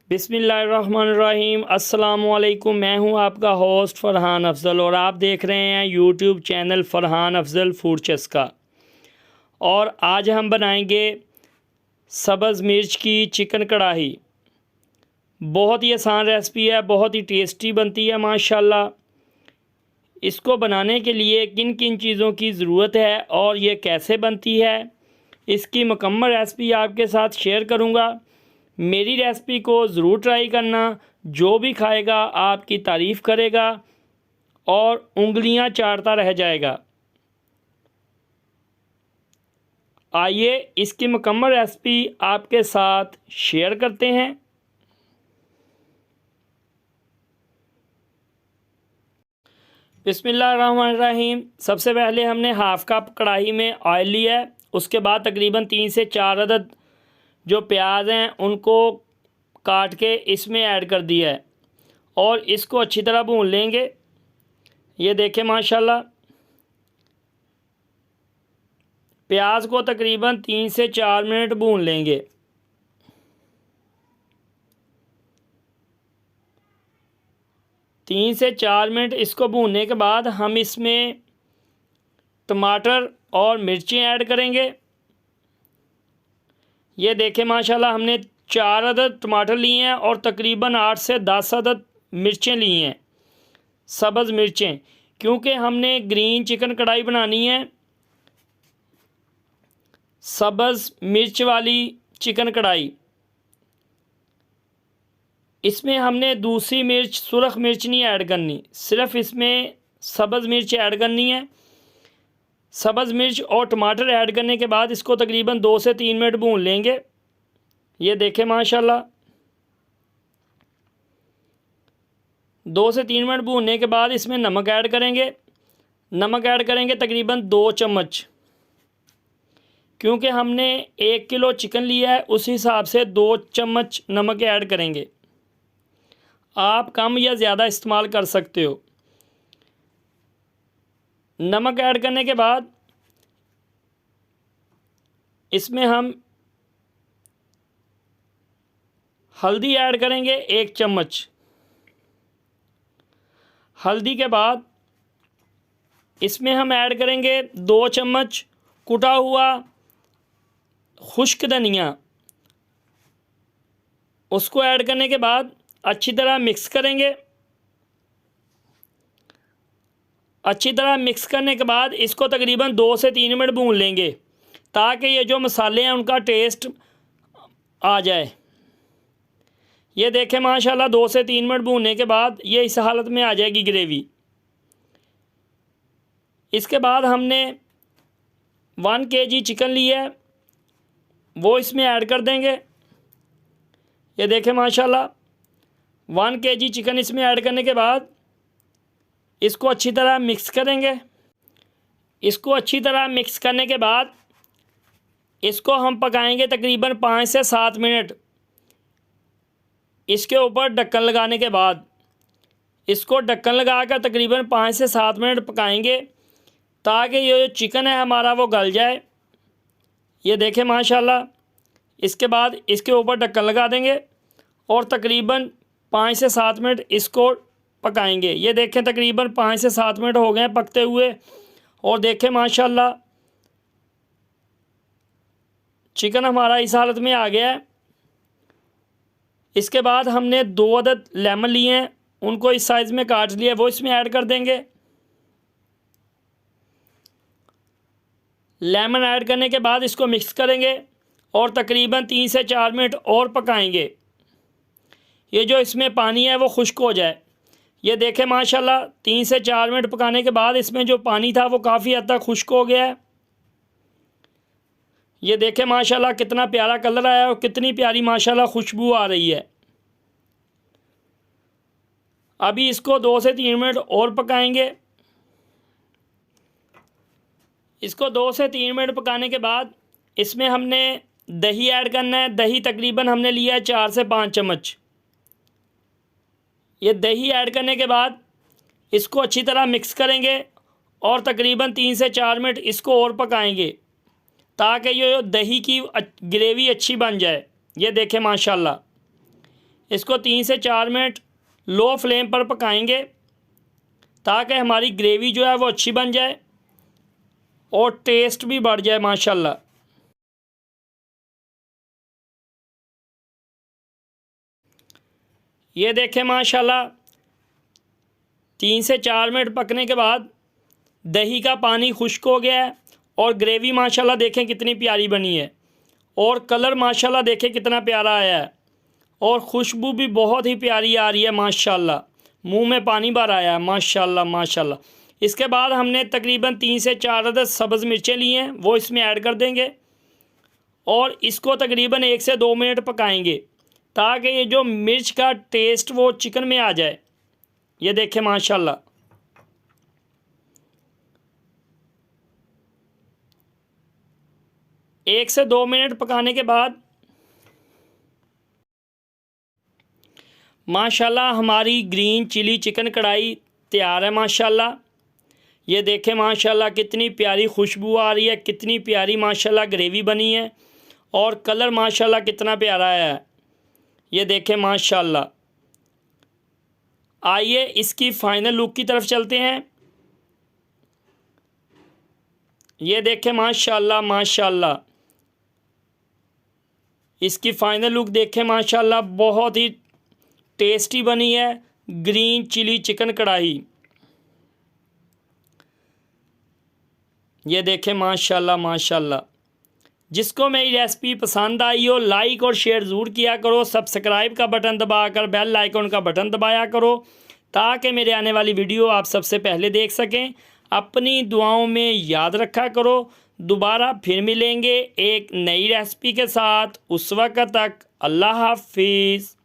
बिस्मिल्लाहिर्रहमानिर्रहीम। अस्सलामुअलैकुम। मैं हूं आपका होस्ट फ़रहान अफ़ज़ल और आप देख रहे हैं YouTube channel Farhan Afzal food चस्का। और आज हम बनाएंगे सब्ज़ मिर्च की चिकन कढ़ाई। बहुत ही आसान रेसिपी है, बहुत ही टेस्टी बनती है माशाल्लाह। इसको बनाने के लिए किन किन चीज़ों की ज़रूरत है और ये कैसे बनती है, इसकी मुकम्मल रेसिपी आपके साथ शेयर करूँगा। मेरी रेसिपी को ज़रूर ट्राई करना। जो भी खाएगा आपकी तारीफ़ करेगा और उंगलियां चाटता रह जाएगा। आइए इसकी मुकम्मल रेसिपी आपके साथ शेयर करते हैं। बिस्मिल्लाहिर्रहमानिर्रहीम। सबसे पहले हमने हाफ़ कप कढ़ाई में ऑयल लिया है। उसके बाद तकरीबन 3 से 4 अदद जो प्याज हैं उनको काट के इसमें ऐड कर दिया है और इसको अच्छी तरह भून लेंगे। ये देखें माशाल्लाह, प्याज को तकरीबन 3 से 4 मिनट भून लेंगे। तीन से 4 मिनट इसको भूनने के बाद हम इसमें टमाटर और मिर्चें ऐड करेंगे। ये देखें माशाल्लाह, हमने 4 अदद टमाटर लिए हैं और तकरीबन 8 से 10 अदद मिर्चें ली हैं, सब्ज़ मिर्चें, क्योंकि हमने ग्रीन चिकन कढ़ाई बनानी है, सब्ज़ मिर्च वाली चिकन कढ़ाई। इसमें हमने दूसरी मिर्च, सुरख मिर्च नहीं ऐड करनी, सिर्फ इसमें सब्ज़ मिर्च ऐड करनी है। सब्ज़ मिर्च और टमाटर ऐड करने के बाद इसको तकरीबन 2 से 3 मिनट भून लेंगे। ये देखें माशाल्लाह, 2 से 3 मिनट भूनने के बाद इसमें नमक ऐड करेंगे। नमक ऐड करेंगे तकरीबन 2 चम्मच, क्योंकि हमने 1 किलो चिकन लिया है, उस हिसाब से 2 चम्मच नमक ऐड करेंगे। आप कम या ज़्यादा इस्तेमाल कर सकते हो। नमक ऐड करने के बाद इसमें हम हल्दी ऐड करेंगे 1 चम्मच। हल्दी के बाद इसमें हम ऐड करेंगे 2 चम्मच कुटा हुआ खुश्क धनिया। उसको ऐड करने के बाद अच्छी तरह मिक्स करेंगे। अच्छी तरह मिक्स करने के बाद इसको तकरीबन 2 से 3 मिनट भून लेंगे, ताकि ये जो मसाले हैं उनका टेस्ट आ जाए। ये देखें माशाल्लाह, 2 से 3 मिनट भूनने के बाद ये इस हालत में आ जाएगी ग्रेवी। इसके बाद हमने 1 kg चिकन लिया है, वो इसमें ऐड कर देंगे। ये देखें माशाल्लाह, 1 kg चिकन इसमें ऐड करने के बाद इसको अच्छी तरह मिक्स करेंगे। इसको अच्छी तरह मिक्स करने के बाद इसको हम पकाएंगे तकरीबन 5 से 7 मिनट। इसके ऊपर ढक्कन लगाने के बाद इसको ढक्कन लगाकर तकरीबन 5 से 7 मिनट पकाएंगे, ताकि ये जो चिकन है हमारा वो गल जाए। ये देखें माशाल्लाह, इसके बाद इसके ऊपर ढक्कन लगा देंगे और तकरीबन 5 से 7 मिनट इसको पकाएंगे। ये देखें तकरीबन 5 से 7 मिनट हो गए हैं पकते हुए और देखें माशाल्लाह चिकन हमारा इस हालत में आ गया है। इसके बाद हमने 2 अदद लेमन लिए हैं, उनको इस साइज़ में काट लिया, वो इसमें ऐड कर देंगे। लेमन ऐड करने के बाद इसको मिक्स करेंगे और तकरीबन 3 से 4 मिनट और पकाएंगे। ये जो इसमें पानी है वो खुश्क हो जाए। ये देखें माशाल्लाह, 3 से 4 मिनट पकाने के बाद इसमें जो पानी था वो काफ़ी हद तक खुश्क हो गया है। ये देखें माशाल्लाह, कितना प्यारा कलर आया और कितनी प्यारी माशाल्लाह खुशबू आ रही है। अभी इसको 2 से 3 मिनट और पकाएंगे। इसको 2 से 3 मिनट पकाने के बाद इसमें हमने दही ऐड करना है। दही तकरीबन हमने लिया है 4 से 5 चम्मच। ये दही ऐड करने के बाद इसको अच्छी तरह मिक्स करेंगे और तकरीबन 3 से 4 मिनट इसको और पकाएंगे, ताकि ये दही की ग्रेवी अच्छी बन जाए। ये देखें माशाल्लाह, इसको 3 से 4 मिनट लो फ्लेम पर पकाएंगे ताकि हमारी ग्रेवी जो है वो अच्छी बन जाए और टेस्ट भी बढ़ जाए माशाल्लाह। ये देखें माशाल्लाह 3 से 4 मिनट पकने के बाद दही का पानी खुश्क हो गया है और ग्रेवी माशाल्लाह देखें कितनी प्यारी बनी है और कलर माशाल्लाह देखें कितना प्यारा आया है और खुशबू भी बहुत ही प्यारी आ रही है माशाल्लाह। मुंह में पानी भर आया है माशाल्लाह माशाल्लाह। इसके बाद हमने तकरीबन 3 से 4 अदद सब्ज़ मिर्चें ली हैं, वो इसमें ऐड कर देंगे और इसको तकरीबन 1 से 2 मिनट पकाएंगे ताकि ये जो मिर्च का टेस्ट वो चिकन में आ जाए। ये देखें माशाल्लाह। 1 से 2 मिनट पकाने के बाद माशाल्लाह हमारी ग्रीन चिली चिकन कढ़ाई तैयार है माशाल्लाह। ये देखें माशाल्लाह कितनी प्यारी खुशबू आ रही है, कितनी प्यारी माशाल्लाह ग्रेवी बनी है और कलर माशाल्लाह कितना प्यारा है। ये देखें माशाल्लाह। आइए इसकी फ़ाइनल लुक की तरफ चलते हैं। ये देखें माशाल्लाह माशाल्लाह, इसकी फ़ाइनल लुक देखें माशाल्लाह, बहुत ही टेस्टी बनी है ग्रीन चिली चिकन कढ़ाई। ये देखें माशाल्लाह माशाल्लाह। जिसको मेरी रेसिपी पसंद आई हो लाइक और शेयर ज़रूर किया करो, सब्सक्राइब का बटन दबाकर बेल आइकन का बटन दबाया करो ताकि मेरे आने वाली वीडियो आप सबसे पहले देख सकें। अपनी दुआओं में याद रखा करो। दोबारा फिर मिलेंगे एक नई रेसिपी के साथ। उस वक्त तक अल्लाह हाफिज़।